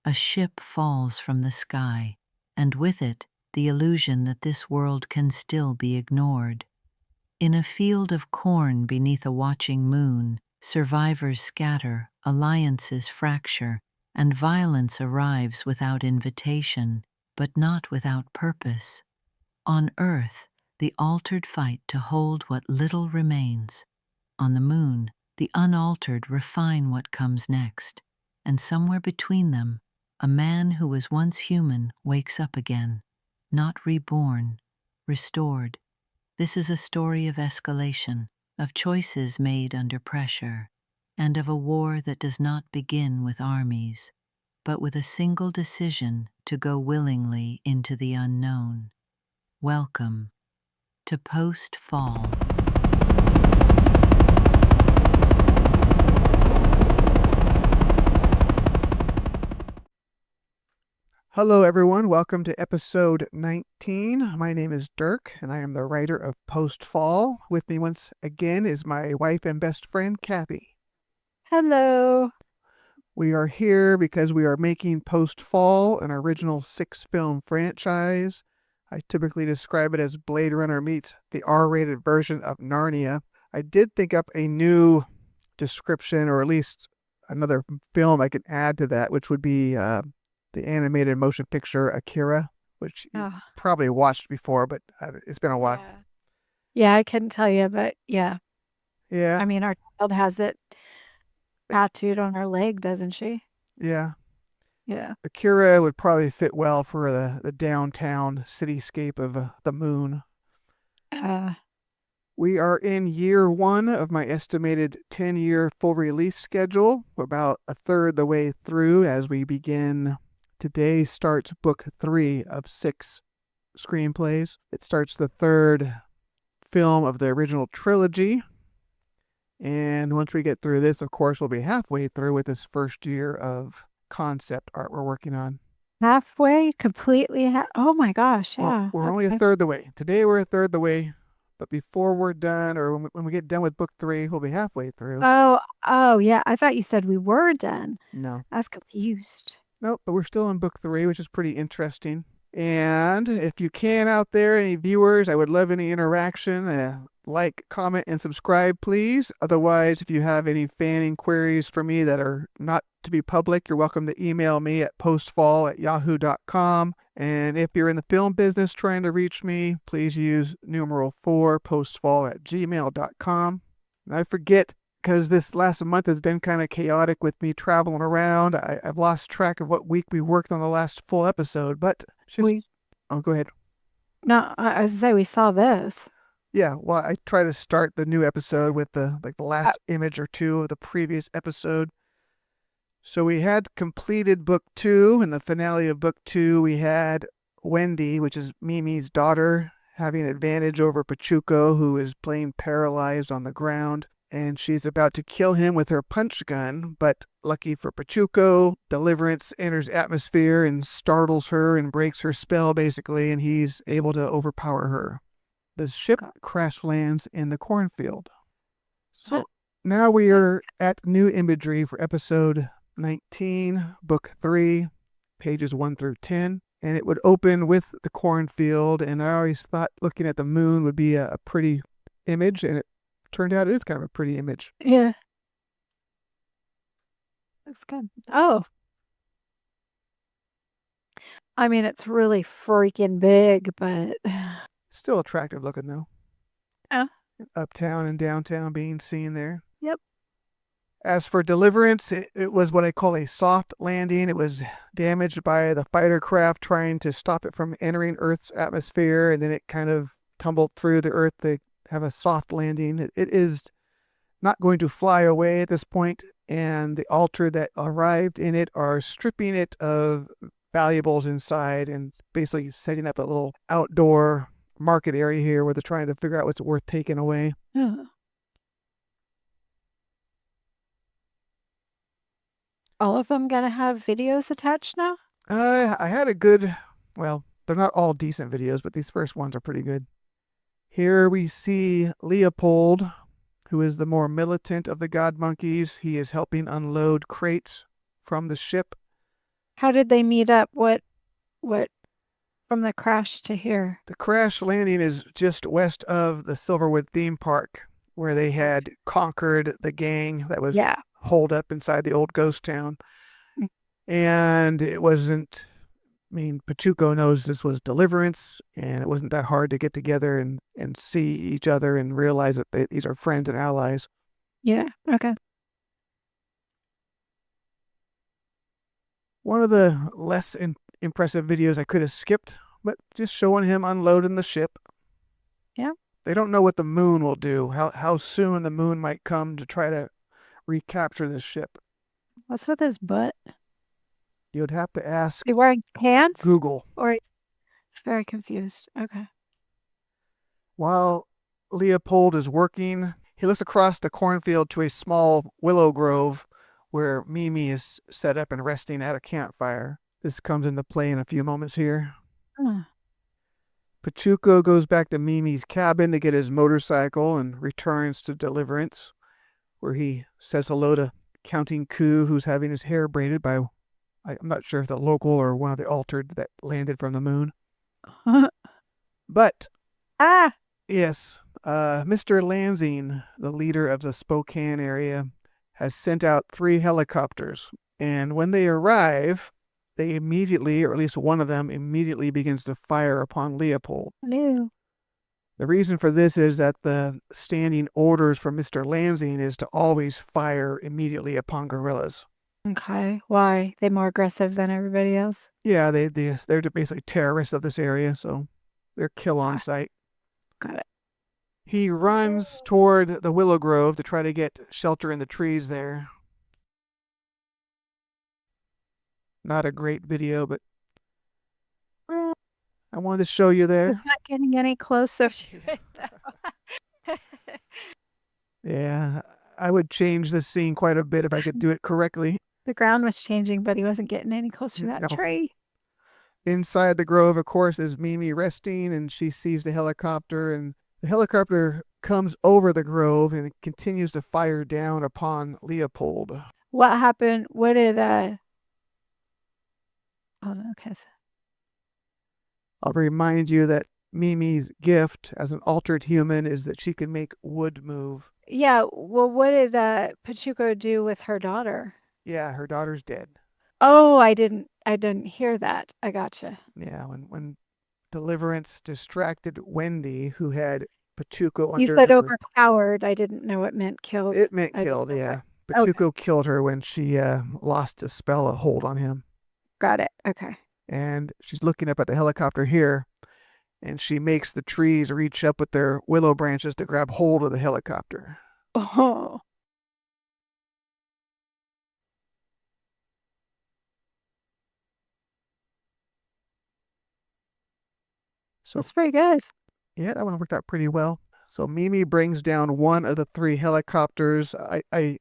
a ship falls from the sky, and with it, the illusion that this world can still be ignored. In a field of corn beneath a watching moon, survivors scatter, alliances fracture, and violence arrives without invitation, but not without purpose. On Earth, the altered fight to hold what little remains. On the moon, the unaltered refine what comes next. And somewhere between them, a man who was once human wakes up again, not reborn, restored. This is a story of escalation, of choices made under pressure, and of a war that does not begin with armies, but with a single decision to go willingly into the unknown. Welcome to Post-Fall. Hello everyone, welcome to episode 19. My name is Dirk and I am the writer of Post-Fall. With me once again is my wife and best friend, Kathy. Hello. We are here because we are making Post-Fall an original 6-film franchise. I typically describe it as Blade Runner meets the R-rated version of Narnia. I did think up a new description, or at least another film I could add to that, which would be the animated motion picture Akira, which you probably watched before, but it's been a while. Yeah, I couldn't tell you, but yeah. Yeah. I mean, our child has it tattooed on her leg, doesn't she? Yeah. Yeah. Akira would probably fit well for the downtown cityscape of the moon. We are in year 1 of my estimated 10-year full release schedule. We're about a third the way through as we begin. Today starts book 3 of 6 screenplays. It starts the third film of the original trilogy. And once we get through this, of course, we'll be halfway through with this first year of concept art we're working on. Halfway? Completely? Oh my gosh, yeah. Well, we're only a third the way. Today we're a third the way. But before we're done, or when we get done with book 3, we'll be halfway through. Oh, yeah. I thought you said we were done. No. I was confused. Nope, but we're still in book 3, which is pretty interesting. And if you can out there, any viewers, I would love any interaction. Like, comment, and subscribe, please. Otherwise, if you have any fan inquiries for me that are not to be public, you're welcome to email me at postfall@yahoo.com. And if you're in the film business trying to reach me, please use numeral 4 postfall@gmail.com. And I forget, because this last month has been kind of chaotic with me traveling around. I've lost track of what week we worked on the last full episode, but oh, go ahead. No, I was going to say we saw this. Yeah, well, I try to start the new episode with the last image or two of the previous episode. So we had completed book 2, and the finale of book 2, we had Wendy, which is Mimi's daughter, having an advantage over Pachuco, who is playing paralyzed on the ground. And she's about to kill him with her punch gun, but lucky for Pachuco, Deliverance enters atmosphere and startles her and breaks her spell, basically, and he's able to overpower her. The ship crash lands in the cornfield. So now we are at new imagery for episode 19, book 3, pages 1 through 10. And it would open with the cornfield, and I always thought looking at the moon would be a pretty image, and it turned out it is kind of a pretty image. Yeah. Looks good. Oh. I mean, it's really freaking big, but still attractive looking, though. Oh. Uptown and downtown being seen there. Yep. As for Deliverance, it was what I call a soft landing. It was damaged by the fighter craft trying to stop it from entering Earth's atmosphere, and then it kind of tumbled through the Earth to have a soft landing. It is not going to fly away at this point, and the altar that arrived in it are stripping it of valuables inside and basically setting up a little outdoor market area here where they're trying to figure out what's worth taking away. Yeah. All of them gonna have videos attached now? I had a good, well, they're not all decent videos, but these first ones are pretty good. Here we see Leopold, who is the more militant of the god monkeys. He is helping unload crates from the ship. How did they meet up? What from the crash to here? The crash landing is just west of the Silverwood theme park, where they had conquered the gang that was holed up inside the old ghost town. And it wasn't, Pachuco knows this was Deliverance, and it wasn't that hard to get together and see each other and realize that these are friends and allies. Yeah, okay. One of the less impressive videos I could have skipped, but just showing him unloading the ship. Yeah. They don't know what the moon will do, how soon the moon might come to try to recapture this ship. What's with his butt? You'd have to ask. Is he wearing pants? Google. Or he's very confused. Okay. While Leopold is working, he looks across the cornfield to a small willow grove where Mimi is set up and resting at a campfire. This comes into play in a few moments here. Pachuco goes back to Mimi's cabin to get his motorcycle and returns to Deliverance, where he says hello to Counting Coup, who's having his hair braided by, I'm not sure if the local or one of the altered that landed from the moon. But, yes, Mr. Lansing, the leader of the Spokane area, has sent out 3 helicopters. And when they arrive, they immediately, or at least one of them, immediately begins to fire upon Leopold. No. The reason for this is that the standing orders from Mr. Lansing is to always fire immediately upon guerrillas. Okay. Why? They more aggressive than everybody else? Yeah, they're basically terrorists of this area, so they're kill on sight. Got it. He runs toward the willow grove to try to get shelter in the trees there. Not a great video, but I wanted to show you there. It's not getting any closer to it, though. Yeah, I would change this scene quite a bit if I could do it correctly. The ground was changing, but he wasn't getting any closer to that tree. Inside the grove, of course, is Mimi resting, and she sees the helicopter, and the helicopter comes over the grove and it continues to fire down upon Leopold. What happened? What did, okay. I'll remind you that Mimi's gift as an altered human is that she can make wood move. Yeah, well, what did Pachuco do with her daughter? Yeah, her daughter's dead. Oh, I didn't hear that. I gotcha. Yeah, when Deliverance distracted Wendy, who had Pachuco under... You said overpowered. I didn't know it meant killed. It meant killed, yeah. Pachuco killed her when she lost a spell, a hold on him. Got it. Okay. And she's looking up at the helicopter here, and she makes the trees reach up with their willow branches to grab hold of the helicopter. Oh. So, that's pretty good. Yeah, that one worked out pretty well. So Mimi brings down one of the 3 helicopters. I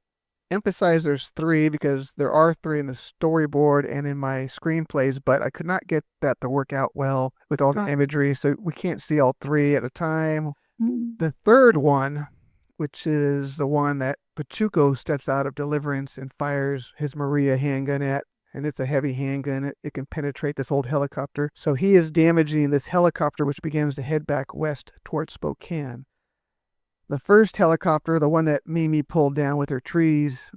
emphasize there's 3 because there are 3 in the storyboard and in my screenplays, but I could not get that to work out well with all the imagery, so we can't see all 3 at a time. The 3rd one, which is the one that Pachuco steps out of Deliverance and fires his Maria handgun at, and it's a heavy handgun. It can penetrate this old helicopter. So he is damaging this helicopter, which begins to head back west towards Spokane. The first helicopter, the one that Mimi pulled down with her trees,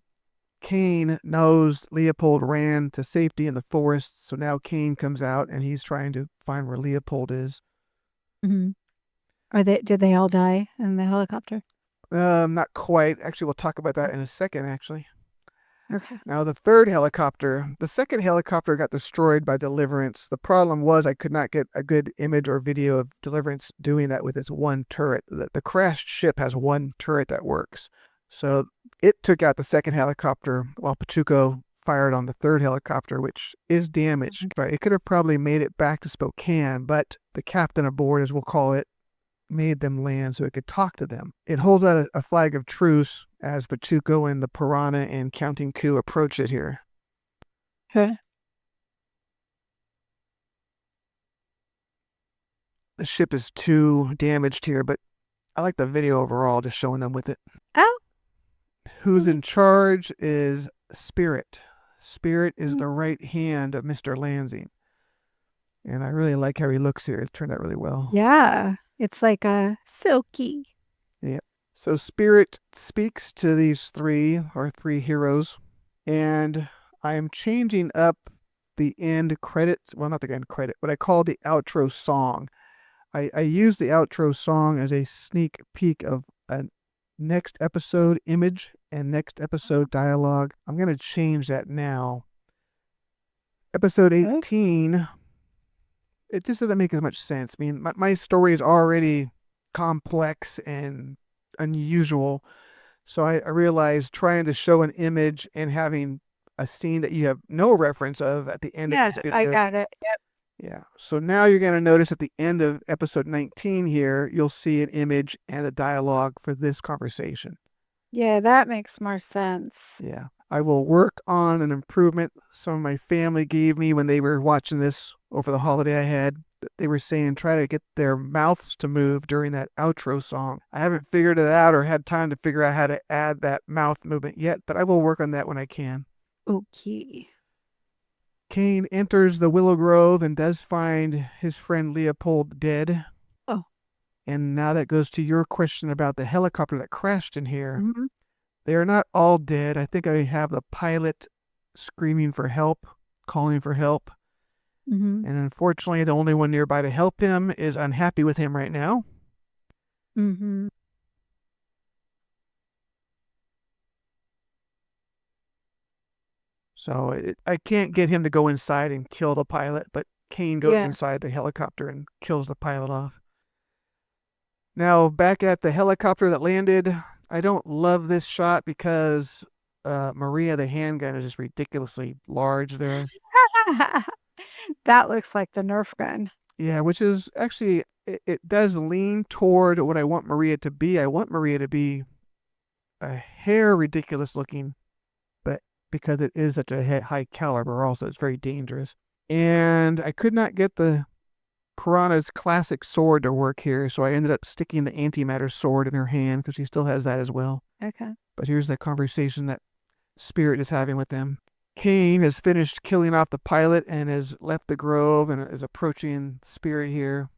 Kane knows Leopold ran to safety in the forest, so now Kane comes out and he's trying to find where Leopold is. Did they all die in the helicopter? Not quite. Actually, we'll talk about that in a second, actually. Okay. Now, the 3rd helicopter, the 2nd helicopter got destroyed by Deliverance. The problem was I could not get a good image or video of Deliverance doing that with its one turret. The crashed ship has one turret that works. So it took out the 2nd helicopter while Pachuco fired on the 3rd helicopter, which is damaged. Right? It could have probably made it back to Spokane, but the captain aboard, as we'll call it, made them land so it could talk to them. It holds out a flag of truce as Pachuco and the Piranha and Counting Coup approach it here. Okay. The ship is too damaged here, but I like the video overall, just showing them with it. Oh. Who's in charge is Spirit. Spirit is the right hand of Mr. Lansing. And I really like how he looks here. It turned out really well. Yeah. It's like a silky. Yeah. So Spirit speaks to these our three heroes, and I am changing up the end credit. Well, not the end credit, but I call the outro song. I use the outro song as a sneak peek of a next episode image and next episode dialogue. I'm going to change that now. Episode 18, it just doesn't make as much sense. I mean, my story is already complex and unusual. So I realized trying to show an image and having a scene that you have no reference of at the end of the video. I got it. Yep. Yeah. So now you're going to notice at the end of episode 19 here, you'll see an image and a dialogue for this conversation. Yeah, that makes more sense. Yeah. I will work on an improvement some of my family gave me when they were watching this over the holiday I had. They were saying try to get their mouths to move during that outro song. I haven't figured it out or had time to figure out how to add that mouth movement yet, but I will work on that when I can. Okay. Cain enters the Willow Grove and does find his friend Leopold dead. Oh. And now that goes to your question about the helicopter that crashed in here. Mm-hmm. They are not all dead. I think I have the pilot screaming for help, calling for help. Mm-hmm. And unfortunately, the only one nearby to help him is unhappy with him right now. Mm-hmm. So I can't get him to go inside and kill the pilot, but Cain goes inside the helicopter and kills the pilot off. Now, back at the helicopter that landed, I don't love this shot because Maria, the handgun, is just ridiculously large there. That looks like the Nerf gun. Yeah, which is actually, it does lean toward what I want Maria to be. I want Maria to be a hair ridiculous looking, but because it is such a high caliber, also it's very dangerous. And I could not get the Piranha's classic sword to work here, so I ended up sticking the antimatter sword in her hand because she still has that as well. Okay. But here's the conversation that Spirit is having with them. Cain has finished killing off the pilot and has left the grove and is approaching Spirit here.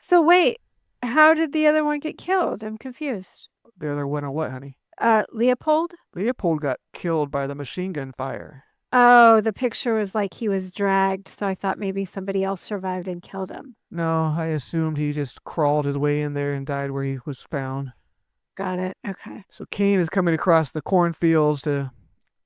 So wait, how did the other one get killed? I'm confused. The other one on what, honey? Leopold? Leopold got killed by the machine gun fire. Oh, the picture was like he was dragged, so I thought maybe somebody else survived and killed him. No, I assumed he just crawled his way in there and died where he was found. Got it. Okay. So Cain is coming across the cornfields to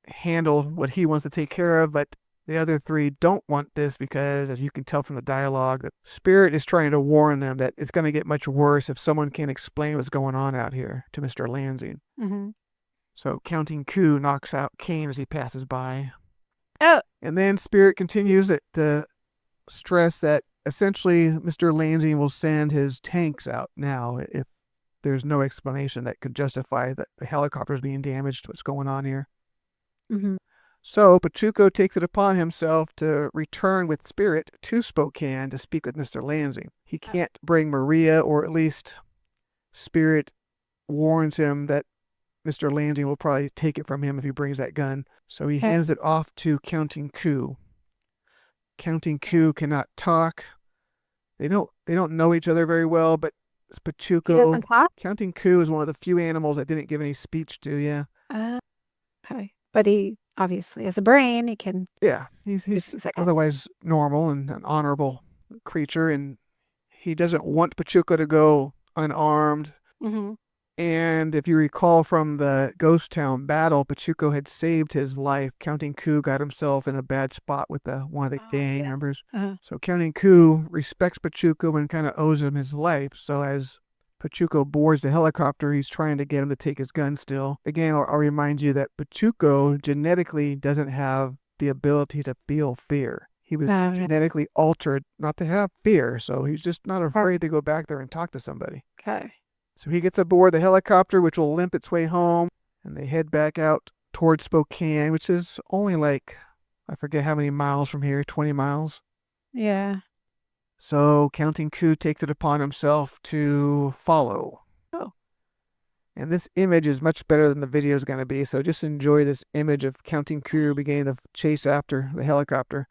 handle what he wants to take care of, but the other three don't want this because, as you can tell from the dialogue, the Spirit is trying to warn them that it's going to get much worse if someone can't explain what's going on out here to Mr. Lansing. Mm-hmm. So Counting Coup knocks out Cain as he passes by. Oh. And then Spirit continues to stress that essentially Mr. Lansing will send his tanks out now if there's no explanation that could justify that the helicopter is being damaged, what's going on here. Mm-hmm. So Pachuco takes it upon himself to return with Spirit to Spokane to speak with Mr. Lansing. He can't bring Maria, or at least Spirit warns him that Mr. Lansing will probably take it from him if he brings that gun. So he hands it off to Counting Coup. Counting Coup cannot talk. They don't know each other very well, but Pachuco. He doesn't talk? Counting Coup is one of the few animals that didn't give any speech to, yeah. Okay. But he obviously has a brain. He can. Yeah, he's otherwise normal and an honorable creature, and he doesn't want Pachuco to go unarmed. Mm-hmm. And if you recall from the Ghost Town battle, Pachuco had saved his life. Counting Coup got himself in a bad spot with one of the gang members. Uh-huh. So Counting Coup respects Pachuco and kind of owes him his life. So as Pachuco boards the helicopter, he's trying to get him to take his gun still. Again, I'll remind you that Pachuco genetically doesn't have the ability to feel fear. He was genetically altered not to have fear, so he's just not afraid to go back there and talk to somebody. Okay. So he gets aboard the helicopter, which will limp its way home, and they head back out towards Spokane, which is only like, I forget how many miles from here, 20 miles. Yeah. So Counting Coup takes it upon himself to follow. Oh. And this image is much better than the video is going to be, so just enjoy this image of counting crew beginning the chase after the helicopter.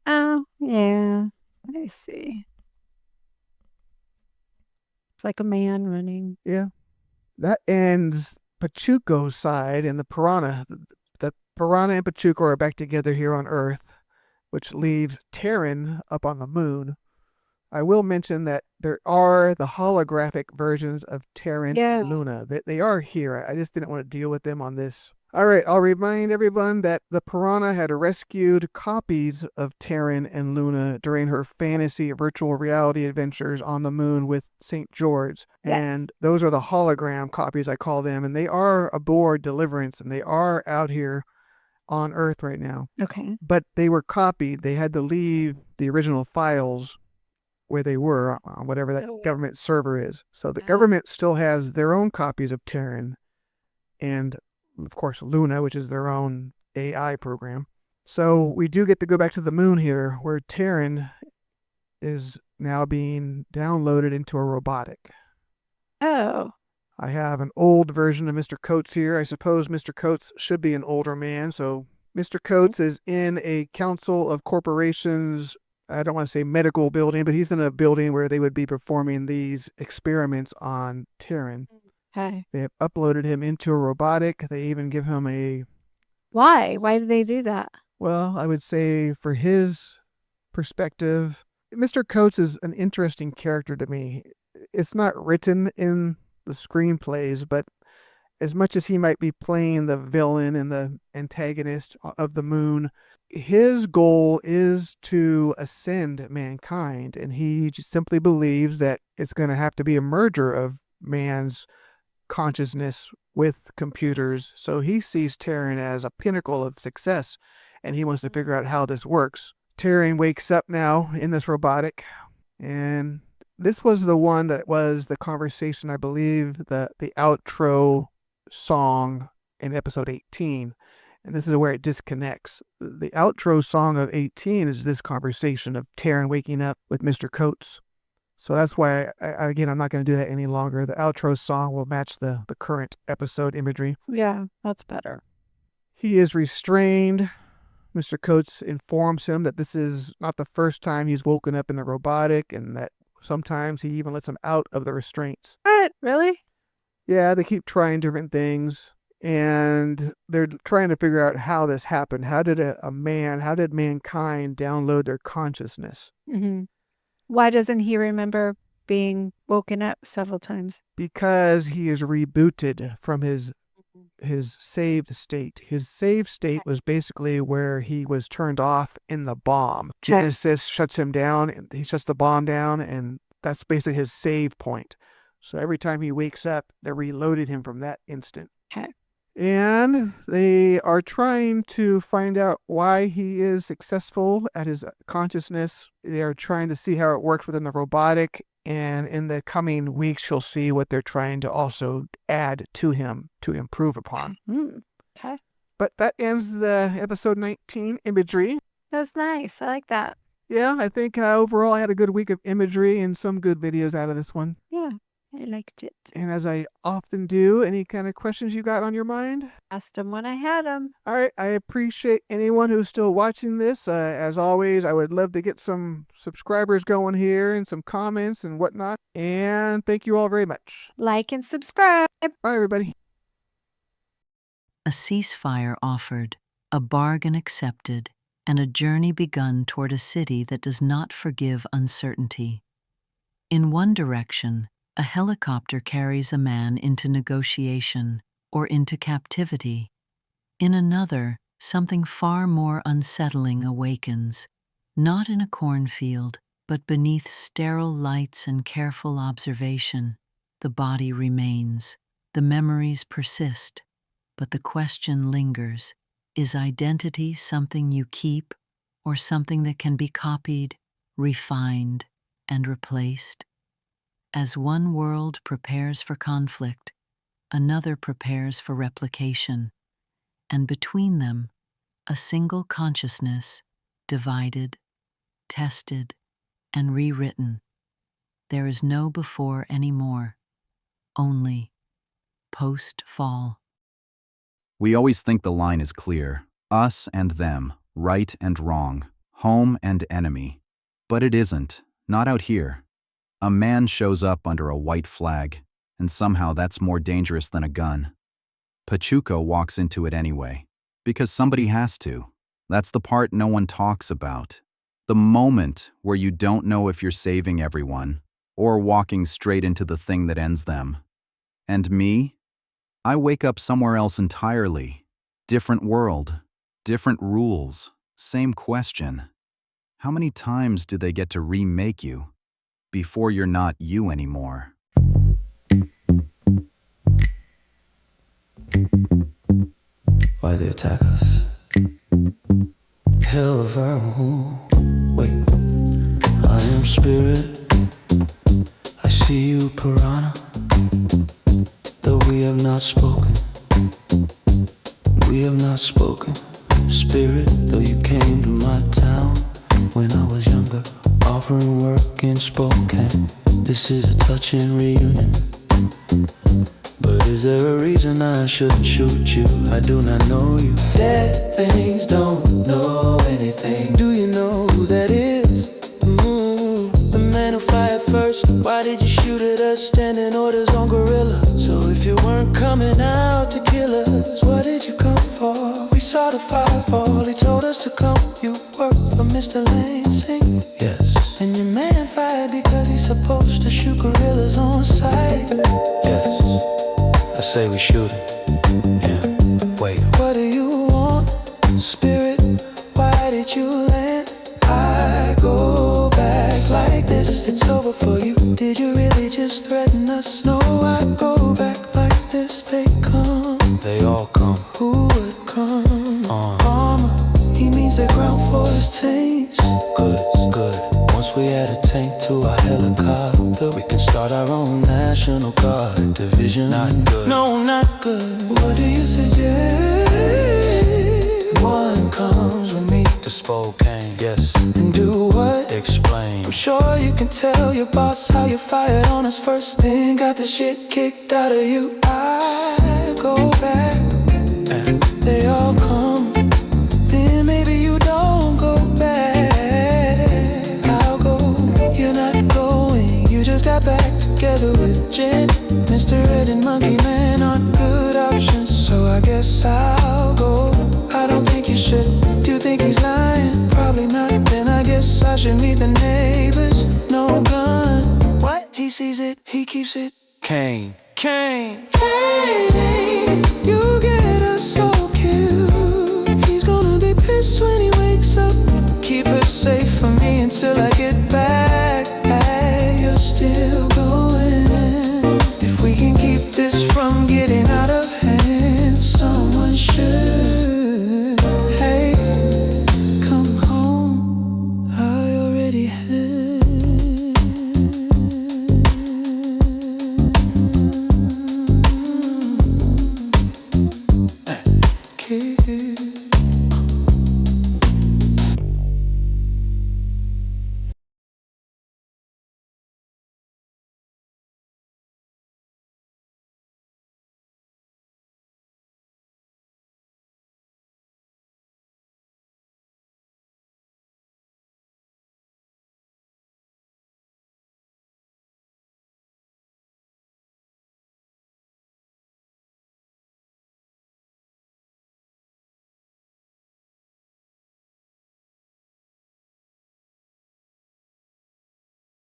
Oh, yeah. I see. It's like a man running. Yeah. That ends Pachuco's side, and the Piranha. The Piranha and Pachuco are back together here on Earth, which leaves Terran up on the moon. I will mention that there are the holographic versions of Terran Yeah. and Luna. They are here. I just didn't want to deal with them on this. All right, I'll remind everyone that the Piranha had rescued copies of Terran and Luna during her fantasy virtual reality adventures on the moon with St. George. Yes. And those are the hologram copies, I call them. And they are aboard Deliverance, and they are out here on Earth right now. Okay. But they were copied. They had to leave the original files where they were on whatever that government server is. So the government still has their own copies of Terran and, of course, Luna, which is their own AI program. So we do get to go back to the moon here, where Terran is now being downloaded into a robotic. Oh. I have an old version of Mr. Coates here. I suppose Mr. Coates should be an older man. So Mr. Coates is in a council of corporations. I don't want to say medical building, but he's in a building where they would be performing these experiments on Terran. Okay. They have uploaded him into a robotic. They even give him a... Why? Why did they do that? Well, I would say for his perspective, Mr. Coates is an interesting character to me. It's not written in the screenplays, but as much as he might be playing the villain and the antagonist of the moon, his goal is to ascend mankind, and he just simply believes that it's going to have to be a merger of man's consciousness with computers. So he sees Terran as a pinnacle of success, and he wants to figure out how this works. Terran wakes up now in this robotic, and this was the one that was the conversation, I believe, the outro song in episode 18. And this is where it disconnects. The outro song of 18 is this conversation of Terran waking up with Mr. Coates. So that's why, again, I'm not going to do that any longer. The outro song will match the current episode imagery. Yeah, that's better. He is restrained. Mr. Coates informs him that this is not the first time he's woken up in the robotic, and that sometimes he even lets him out of the restraints. What? Really? Yeah, they keep trying different things, and they're trying to figure out how this happened. How did how did mankind download their consciousness? Mm-hmm. Why doesn't he remember being woken up several times? Because he is rebooted from his saved state. His saved state was basically where he was turned off in the bomb. Genesis shuts him down, and he shuts the bomb down, and that's basically his save point. So every time he wakes up, they reloaded him from that instant. Okay. And they are trying to find out why he is successful at his consciousness. They are trying to see how it works within the robotic. And in the coming weeks, you'll see what they're trying to also add to him to improve upon. Okay. But that ends the episode 19 imagery. That was nice. I like that. Yeah, I think overall I had a good week of imagery and some good videos out of this one. Yeah, I liked it. And as I often do, any kind of questions you got on your mind? Asked him when I had him. All right, I appreciate anyone who's still watching this. As always, I would love to get some subscribers going here and some comments and whatnot. And thank you all very much. Like and subscribe. Bye, everybody. A ceasefire offered, a bargain accepted, and a journey begun toward a city that does not forgive uncertainty. In one direction, a helicopter carries a man into negotiation or into captivity. In another, something far more unsettling awakens, not in a cornfield, but beneath sterile lights and careful observation. The body remains, the memories persist, but the question lingers: is identity something you keep, or something that can be copied, refined, and replaced? As one world prepares for conflict, another prepares for replication, and between them, a single consciousness, divided, tested, and rewritten. there is no before anymore, only post-fall. We always think the line is clear, us and them, right and wrong, home and enemy. But it isn't, not out here. A man shows up under a white flag, and somehow that's more dangerous than a gun. Pachuco walks into it anyway, because somebody has to. That's the part no one talks about. The moment where you don't know if you're saving everyone, or walking straight into the thing that ends them. And me? I wake up somewhere else entirely. Different world, different rules, same question. How many times do they get to remake you before you're not you anymore? Why they attack us? Hell if I wait. I am spirit. I see you, piranha. Though we have not spoken, we have not spoken. Spirit, though you came to my town when I was younger, offering work in Spokane. This is a touching reunion. But is there a reason I shouldn't shoot you? I do not know you. Dead things don't know anything. Do you know who that is? The man who fired first. Why did you shoot at us? Standing orders on gorilla. So if you weren't coming out to kill us, what did you come for? We saw the fire fall. He told us to come. You work for Mr. Lansing? Yes. And your man fired because he's supposed to shoot gorillas on sight? Yes. I say we shoot him. Yeah. Wait. What do you want, spirit? Why did you land? I go back like this. It's over for you. Did you really just threaten us? No, I go back like this. They come. They all come. Who would come? Armor. He means the ground force tanks. Good. Once we add a tank to our helicopter, we can start our own National Guard division. Not good. No, not good. What do you suggest? One comes with me to Spokane. Yes. And do what? Explain. I'm sure you can tell your boss how you fired on us first, then got the shit kicked out of you. I go back. And they all come. Then maybe you don't go back. I'll go. You're not going. You just got back together with Jen. Mr. Red and Monkey Man aren't good options, so I guess I'll go. I don't think you should. Do you think he's lying? Probably not. Then I guess I should meet the neighbors. No gun. What? He sees it, he keeps it. Kane. You get us so cute. He's gonna be pissed when he wakes up. Keep her safe for me until I get back.